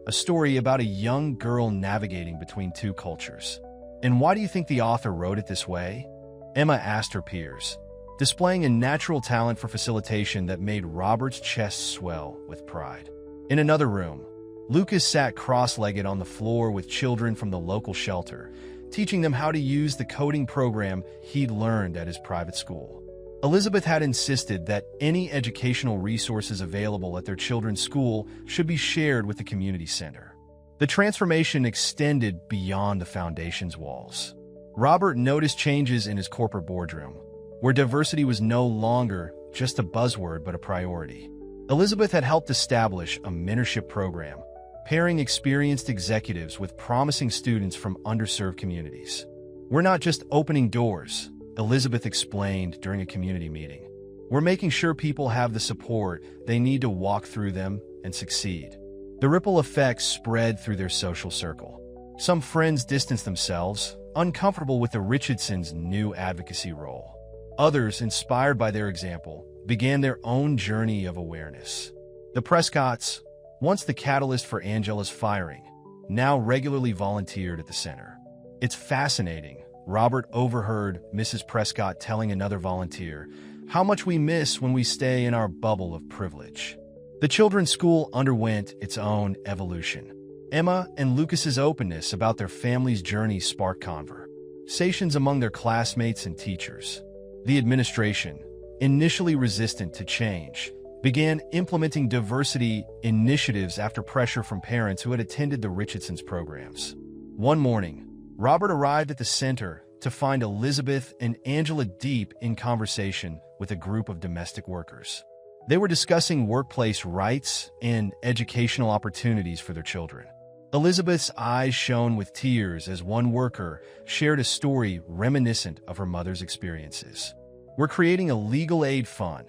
a story about a young girl navigating between two cultures. And why do you think the author wrote it this way? Emma asked her peers, displaying a natural talent for facilitation that made Robert's chest swell with pride. In another room, Lucas sat cross-legged on the floor with children from the local shelter, teaching them how to use the coding program he'd learned at his private school. Elizabeth had insisted that any educational resources available at their children's school should be shared with the community center. The transformation extended beyond the foundation's walls. Robert noticed changes in his corporate boardroom, where diversity was no longer just a buzzword but a priority. Elizabeth had helped establish a mentorship program, pairing experienced executives with promising students from underserved communities. We're not just opening doors, Elizabeth explained during a community meeting. We're making sure people have the support they need to walk through them and succeed. The ripple effects spread through their social circle. Some friends distanced themselves, uncomfortable with the Richardsons' new advocacy role. Others, inspired by their example, began their own journey of awareness. The Prescotts, once the catalyst for Angela's firing, now regularly volunteered at the center. It's fascinating, Robert overheard Mrs. Prescott telling another volunteer how much we miss when we stay in our bubble of privilege. The children's school underwent its own evolution. Emma and Lucas's openness about their family's journey sparked conversations among their classmates and teachers. The administration, initially resistant to change, began implementing diversity initiatives after pressure from parents who had attended the Richardson's programs. One morning, Robert arrived at the center to find Elizabeth and Angela deep in conversation with a group of domestic workers. They were discussing workplace rights and educational opportunities for their children. Elizabeth's eyes shone with tears as one worker shared a story reminiscent of her mother's experiences. "We're creating a legal aid fund,"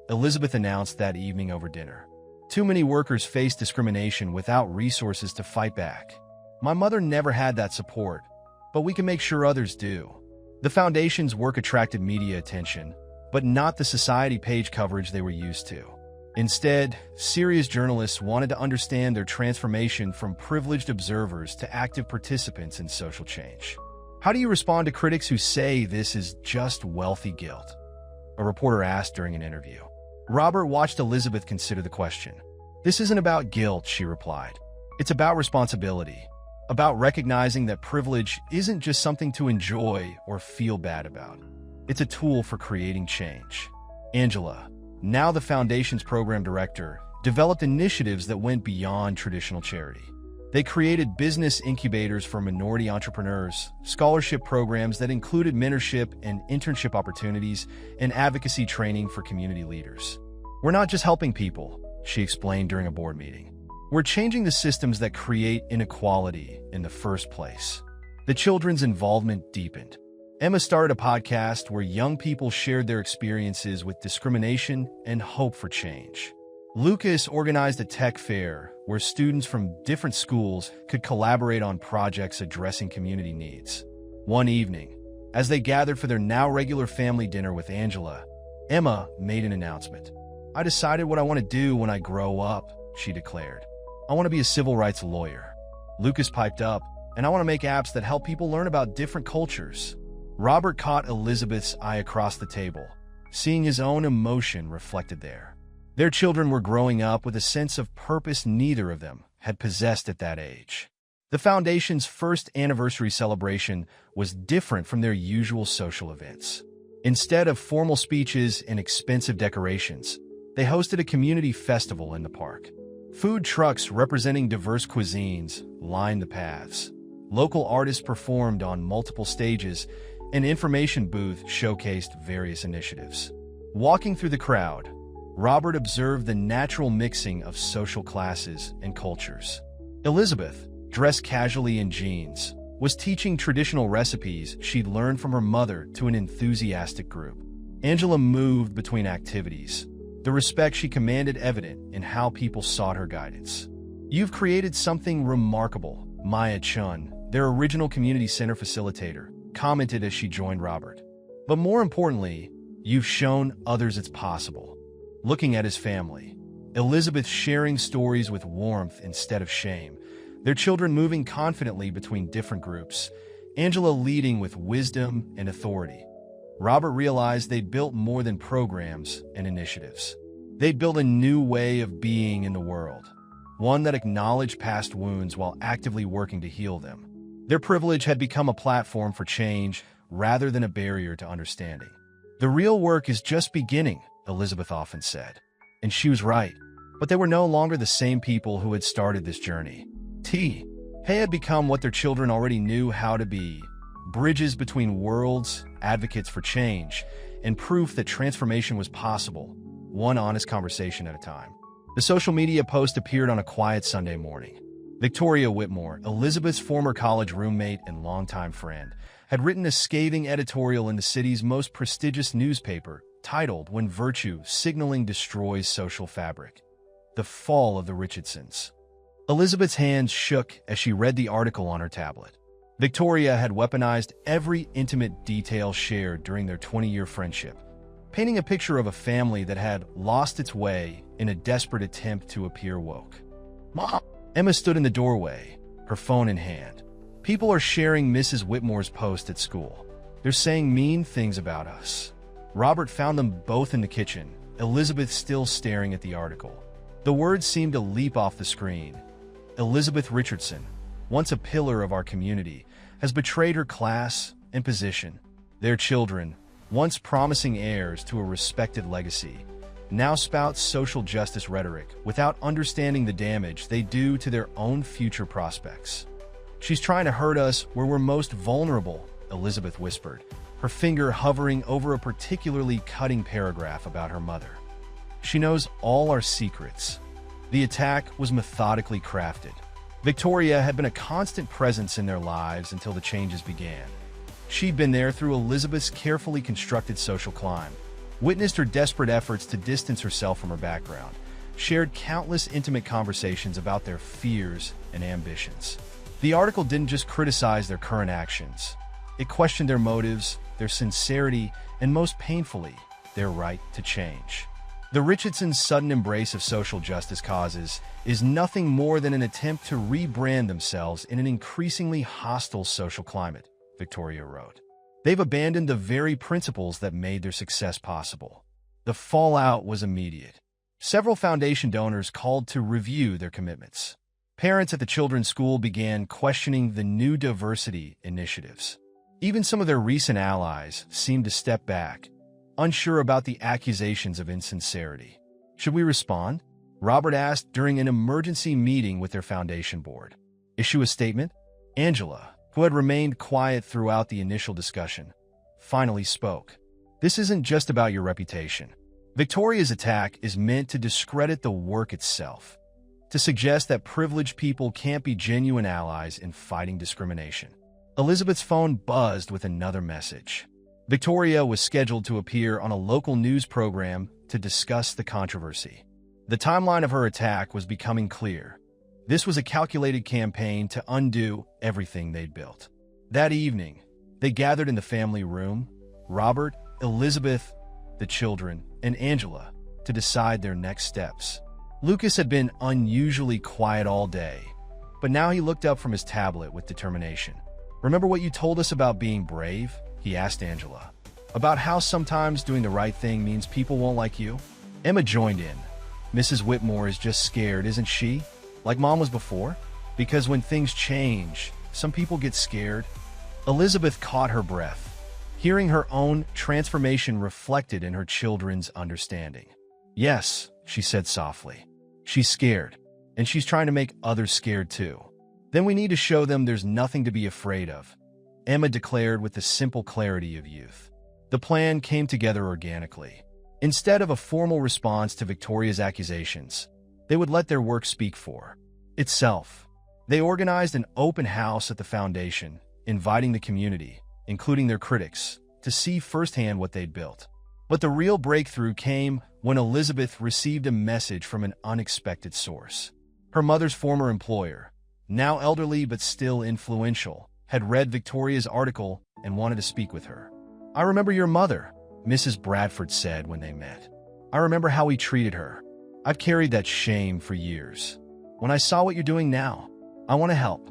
Elizabeth announced that evening over dinner. "Too many workers face discrimination without resources to fight back. My mother never had that support, but we can make sure others do." The foundation's work attracted media attention, but not the society page coverage they were used to. Instead, serious journalists wanted to understand their transformation from privileged observers to active participants in social change. "How do you respond to critics who say this is just wealthy guilt?" a reporter asked during an interview. Robert watched Elizabeth consider the question. "This isn't about guilt," she replied. "It's about responsibility, about recognizing that privilege isn't just something to enjoy or feel bad about. It's a tool for creating change." Angela, now the Foundation's program director, developed initiatives that went beyond traditional charity. They created business incubators for minority entrepreneurs, scholarship programs that included mentorship and internship opportunities, and advocacy training for community leaders. "We're not just helping people," she explained during a board meeting. "We're changing the systems that create inequality in the first place." The children's involvement deepened. Emma started a podcast where young people shared their experiences with discrimination and hope for change. Lucas organized a tech fair where students from different schools could collaborate on projects addressing community needs. One evening, as they gathered for their now regular family dinner with Angela, Emma made an announcement. "I decided what I want to do when I grow up," she declared. "I want to be a civil rights lawyer." Lucas piped up, "And I want to make apps that help people learn about different cultures." Robert caught Elizabeth's eye across the table, seeing his own emotion reflected there. Their children were growing up with a sense of purpose neither of them had possessed at that age. The Foundation's first anniversary celebration was different from their usual social events. Instead of formal speeches and expensive decorations, they hosted a community festival in the park. Food trucks representing diverse cuisines lined the paths. Local artists performed on multiple stages, and an information booth showcased various initiatives. Walking through the crowd, Robert observed the natural mixing of social classes and cultures. Elizabeth, dressed casually in jeans, was teaching traditional recipes she'd learned from her mother to an enthusiastic group. Angela moved between activities, the respect she commanded evident in how people sought her guidance. "You've created something remarkable," Maya Chun, their original community center facilitator, commented as she joined Robert. "But more importantly, you've shown others it's possible." Looking at his family, Elizabeth sharing stories with warmth instead of shame, their children moving confidently between different groups, Angela leading with wisdom and authority. Robert realized they'd built more than programs and initiatives. They'd built a new way of being in the world, one that acknowledged past wounds while actively working to heal them. Their privilege had become a platform for change rather than a barrier to understanding. "The real work is just beginning," Elizabeth often said. And she was right, but they were no longer the same people who had started this journey. They had become what their children already knew how to be: bridges between worlds, advocates for change, and proof that transformation was possible, one honest conversation at a time. The social media post appeared on a quiet Sunday morning. Victoria Whitmore, Elizabeth's former college roommate and longtime friend, had written a scathing editorial in the city's most prestigious newspaper, titled "When Virtue Signaling Destroys Social Fabric: The Fall of the Richardsons." Elizabeth's hands shook as she read the article on her tablet. Victoria had weaponized every intimate detail shared during their 20-year friendship, painting a picture of a family that had lost its way in a desperate attempt to appear woke. "Mom!" Emma stood in the doorway, her phone in hand. "People are sharing Mrs. Whitmore's post at school." They're saying mean things about us." Robert found them both in the kitchen, Elizabeth still staring at the article. The words seemed to leap off the screen. "Elizabeth Richardson, once a pillar of our community, has betrayed her class and position. Their children, once promising heirs to a respected legacy, now spout social justice rhetoric without understanding the damage they do to their own future prospects. She's trying to hurt us where we're most vulnerable," Elizabeth whispered, her finger hovering over a particularly cutting paragraph about her mother. "She knows all our secrets." The attack was methodically crafted. Victoria had been a constant presence in their lives until the changes began. She'd been there through Elizabeth's carefully constructed social climb, witnessed her desperate efforts to distance herself from her background, shared countless intimate conversations about their fears and ambitions. The article didn't just criticize their current actions. It questioned their motives, their sincerity, and most painfully, their right to change. The Richardsons' sudden embrace of social justice causes is nothing more than an attempt to rebrand themselves in an increasingly hostile social climate, Victoria wrote. They've abandoned the very principles that made their success possible. The fallout was immediate. Several foundation donors called to review their commitments. Parents at the children's school began questioning the new diversity initiatives. Even some of their recent allies seemed to step back, unsure about the accusations of insincerity. "Should we respond?" Robert asked during an emergency meeting with their foundation board. "Issue a statement?" Angela, who had remained quiet throughout the initial discussion, finally spoke. "This isn't just about your reputation. Victoria's attack is meant to discredit the work itself, to suggest that privileged people can't be genuine allies in fighting discrimination." Elizabeth's phone buzzed with another message. Victoria was scheduled to appear on a local news program to discuss the controversy. The timeline of her attack was becoming clear. This was a calculated campaign to undo everything they'd built. That evening, they gathered in the family room, Robert, Elizabeth, the children, and Angela, to decide their next steps. Lucas had been unusually quiet all day, but now he looked up from his tablet with determination. "Remember what you told us about being brave?" he asked Angela. "About how sometimes doing the right thing means people won't like you?" Emma joined in. "Mrs. Whitmore is just scared, isn't she? Like Mom was before? Because when things change, some people get scared." Elizabeth caught her breath, hearing her own transformation reflected in her children's understanding. "Yes," she said softly. "She's scared, and she's trying to make others scared too. Then we need to show them there's nothing to be afraid of," Emma declared with the simple clarity of youth. The plan came together organically. Instead of a formal response to Victoria's accusations, they would let their work speak for itself. They organized an open house at the foundation, inviting the community, including their critics, to see firsthand what they'd built. But the real breakthrough came when Elizabeth received a message from an unexpected source. Her mother's former employer, now elderly but still influential, had read Victoria's article and wanted to speak with her. "I remember your mother," Mrs. Bradford said when they met. "I remember how we treated her. I've carried that shame for years. When I saw what you're doing now, I want to help."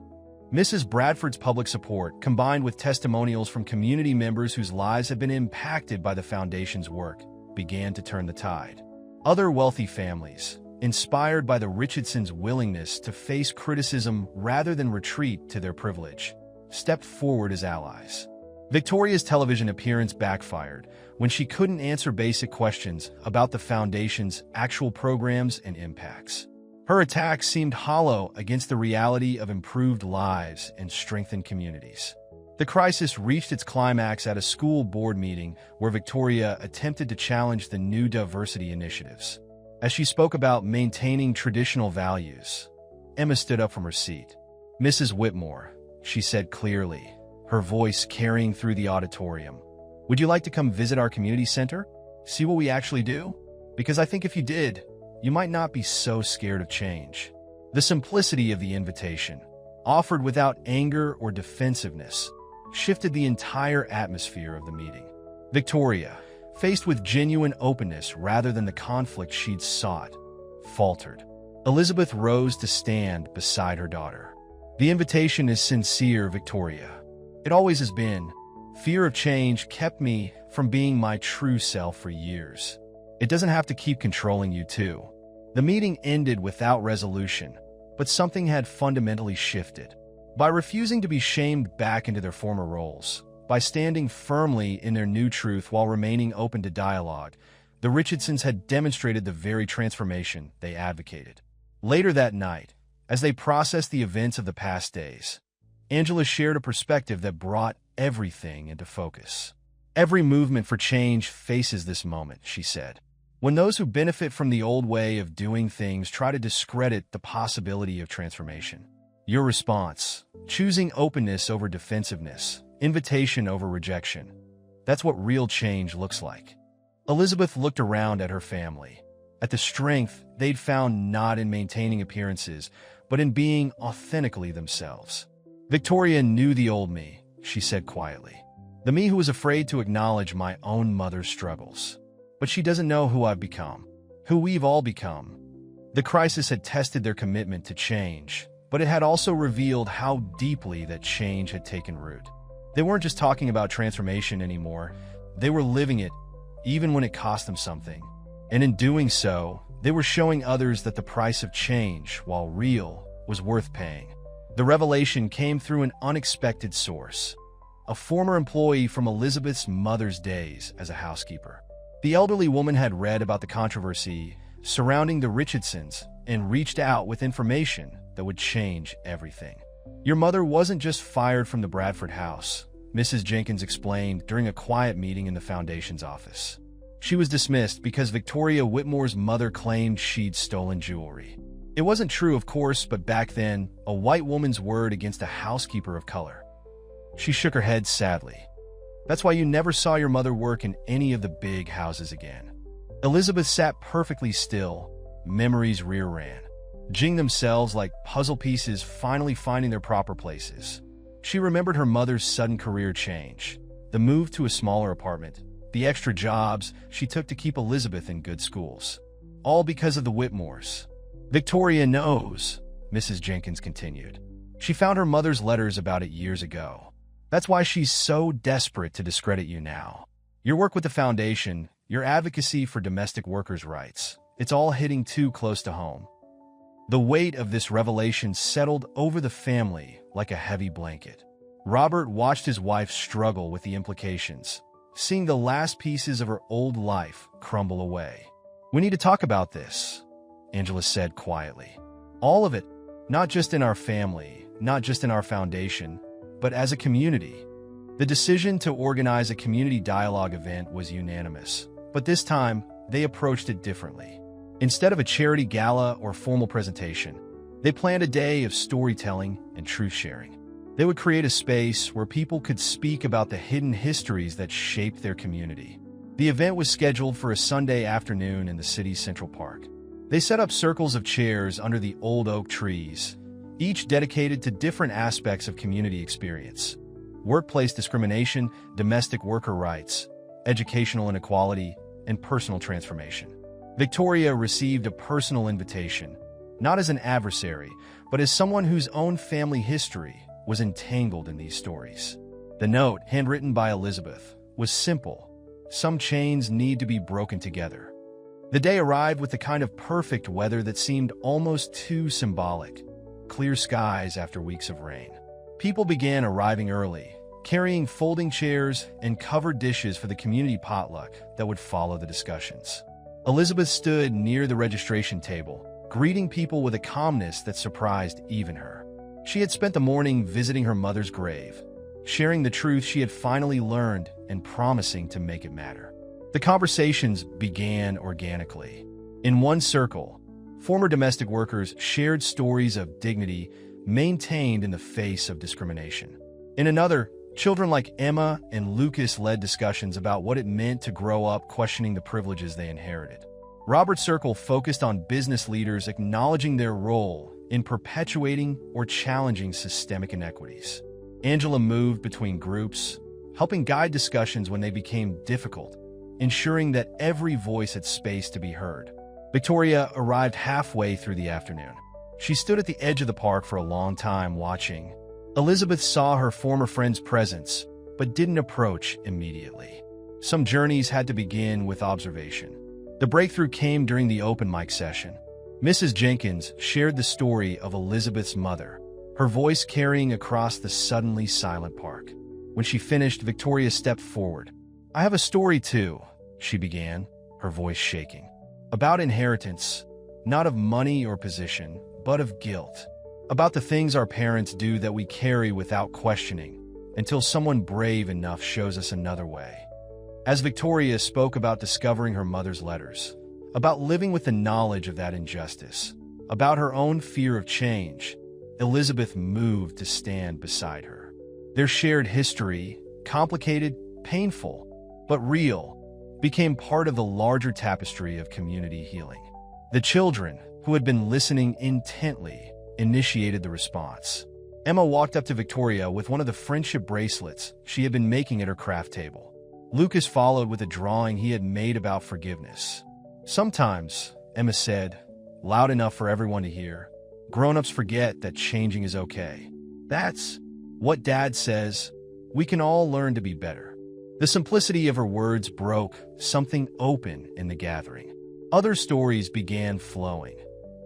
Mrs. Bradford's public support, combined with testimonials from community members whose lives had been impacted by the foundation's work, began to turn the tide. Other wealthy families, inspired by the Richardsons' willingness to face criticism rather than retreat to their privilege, stepped forward as allies. Victoria's television appearance backfired when she couldn't answer basic questions about the foundation's actual programs and impacts. Her attack seemed hollow against the reality of improved lives and strengthened communities. The crisis reached its climax at a school board meeting where Victoria attempted to challenge the new diversity initiatives. As she spoke about maintaining traditional values, Emma stood up from her seat. "Mrs. Whitmore," she said clearly, her voice carrying through the auditorium, "would you like to come visit our community center? See what we actually do? Because I think if you did, you might not be so scared of change." The simplicity of the invitation, offered without anger or defensiveness, shifted the entire atmosphere of the meeting. Victoria, faced with genuine openness rather than the conflict she'd sought, faltered. Elizabeth rose to stand beside her daughter. "The invitation is sincere, Victoria. It always has been," Fear of change kept me from being my true self for years. It doesn't have to keep controlling you too. The meeting ended without resolution, but something had fundamentally shifted. By refusing to be shamed back into their former roles, by standing firmly in their new truth while remaining open to dialogue, the Richardsons had demonstrated the very transformation they advocated. Later that night, as they processed the events of the past days, Angela shared a perspective that brought everything into focus. Every movement for change faces this moment, she said. When those who benefit from the old way of doing things try to discredit the possibility of transformation. Your response, choosing openness over defensiveness, invitation over rejection. That's what real change looks like. Elizabeth looked around at her family, at the strength they'd found not in maintaining appearances, but in being authentically themselves. Victoria knew the old me, she said quietly. The me who was afraid to acknowledge my own mother's struggles. But she doesn't know who I've become, who we've all become. The crisis had tested their commitment to change, but it had also revealed how deeply that change had taken root. They weren't just talking about transformation anymore, they were living it, even when it cost them something. And in doing so, they were showing others that the price of change, while real, was worth paying. The revelation came through an unexpected source, a former employee from Elizabeth's mother's days as a housekeeper. The elderly woman had read about the controversy surrounding the Richardsons and reached out with information that would change everything. Your mother wasn't just fired from the Bradford house, Mrs. Jenkins explained during a quiet meeting in the foundation's office. She was dismissed because Victoria Whitmore's mother claimed she'd stolen jewelry. It wasn't true, of course, but back then, a white woman's word against a housekeeper of color. She shook her head sadly. That's why you never saw your mother work in any of the big houses again. Elizabeth sat perfectly still, memories rear-ran, jing themselves like puzzle pieces finally finding their proper places. She remembered her mother's sudden career change, the move to a smaller apartment, the extra jobs she took to keep Elizabeth in good schools. All because of the Whitmores. Victoria knows, Mrs. Jenkins continued. She found her mother's letters about it years ago. That's why she's so desperate to discredit you now. Your work with the foundation, your advocacy for domestic workers' rights, it's all hitting too close to home. The weight of this revelation settled over the family like a heavy blanket. Robert watched his wife struggle with the implications, seeing the last pieces of her old life crumble away. We need to talk about this, Angela said quietly. All of it, not just in our family, not just in our foundation, but as a community. The decision to organize a community dialogue event was unanimous, but this time they approached it differently. Instead of a charity gala or formal presentation, they planned a day of storytelling and truth-sharing. They would create a space where people could speak about the hidden histories that shaped their community. The event was scheduled for a Sunday afternoon in the city's Central Park. They set up circles of chairs under the old oak trees, each dedicated to different aspects of community experience: workplace discrimination, domestic worker rights, educational inequality, and personal transformation. Victoria received a personal invitation, not as an adversary, but as someone whose own family history was entangled in these stories. The note, handwritten by Elizabeth, was simple. Some chains need to be broken together. The day arrived with the kind of perfect weather that seemed almost too symbolic. Clear skies after weeks of rain. People began arriving early, carrying folding chairs and covered dishes for the community potluck that would follow the discussions. Elizabeth stood near the registration table, greeting people with a calmness that surprised even her. She had spent the morning visiting her mother's grave, sharing the truth she had finally learned and promising to make it matter. The conversations began organically. In one circle, former domestic workers shared stories of dignity maintained in the face of discrimination. In another, children like Emma and Lucas led discussions about what it meant to grow up questioning the privileges they inherited. Robert's circle focused on business leaders acknowledging their role in perpetuating or challenging systemic inequities. Angela moved between groups, helping guide discussions when they became difficult, ensuring that every voice had space to be heard. Victoria arrived halfway through the afternoon. She stood at the edge of the park for a long time watching. Elizabeth saw her former friend's presence, but didn't approach immediately. Some journeys had to begin with observation. The breakthrough came during the open mic session. Mrs. Jenkins shared the story of Elizabeth's mother, her voice carrying across the suddenly silent park. When she finished, Victoria stepped forward. "I have a story too," she began, her voice shaking. "About inheritance, not of money or position, but of guilt. About the things our parents do that we carry without questioning, until someone brave enough shows us another way." As Victoria spoke about discovering her mother's letters, about living with the knowledge of that injustice, about her own fear of change, Elizabeth moved to stand beside her. Their shared history, complicated, painful, but real, became part of the larger tapestry of community healing. The children, who had been listening intently, initiated the response. Emma walked up to Victoria with one of the friendship bracelets she had been making at her craft table. Lucas followed with a drawing he had made about forgiveness. "Sometimes," Emma said, loud enough for everyone to hear, "grown-ups forget that changing is okay. That's what Dad says. We can all learn to be better." The simplicity of her words broke something open in the gathering. Other stories began flowing,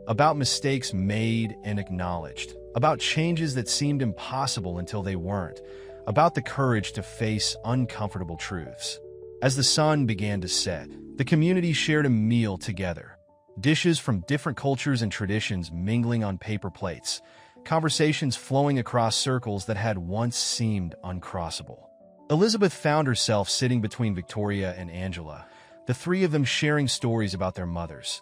about mistakes made and acknowledged, about changes that seemed impossible until they weren't, about the courage to face uncomfortable truths. As the sun began to set, the community shared a meal together. Dishes from different cultures and traditions mingling on paper plates, conversations flowing across circles that had once seemed uncrossable. Elizabeth found herself sitting between Victoria and Angela, the three of them sharing stories about their mothers,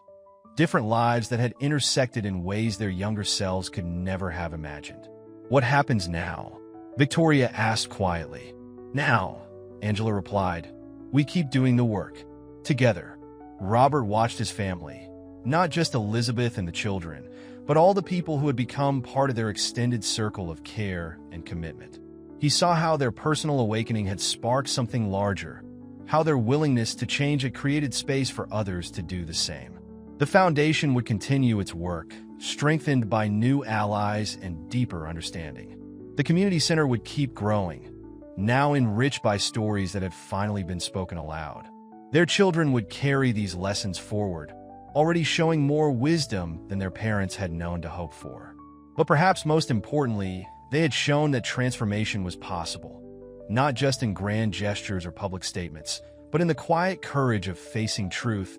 different lives that had intersected in ways their younger selves could never have imagined. "What happens now?" Victoria asked quietly. "Now," Angela replied, "we keep doing the work. Together." Robert watched his family, not just Elizabeth and the children, but all the people who had become part of their extended circle of care and commitment. He saw how their personal awakening had sparked something larger, how their willingness to change had created space for others to do the same. The foundation would continue its work, strengthened by new allies and deeper understanding. The community center would keep growing, now enriched by stories that had finally been spoken aloud. Their children would carry these lessons forward, already showing more wisdom than their parents had known to hope for. But perhaps most importantly, they had shown that transformation was possible, not just in grand gestures or public statements, but in the quiet courage of facing truth,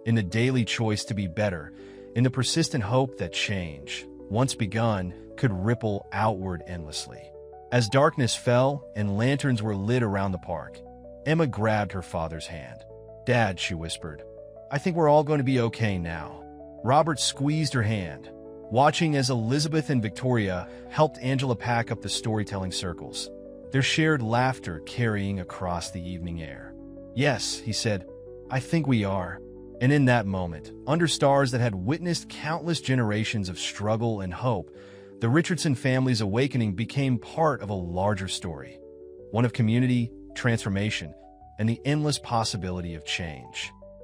in the daily choice to be better, in the persistent hope that change, once begun, could ripple outward endlessly. As darkness fell and lanterns were lit around the park, Emma grabbed her father's hand. "Dad," she whispered, "I think we're all going to be okay now." Robert squeezed her hand, watching as Elizabeth and Victoria helped Angela pack up the storytelling circles, their shared laughter carrying across the evening air. "Yes," he said, "I think we are." And in that moment, under stars that had witnessed countless generations of struggle and hope, the Richardson family's awakening became part of a larger story, one of community, transformation, and the endless possibility of change.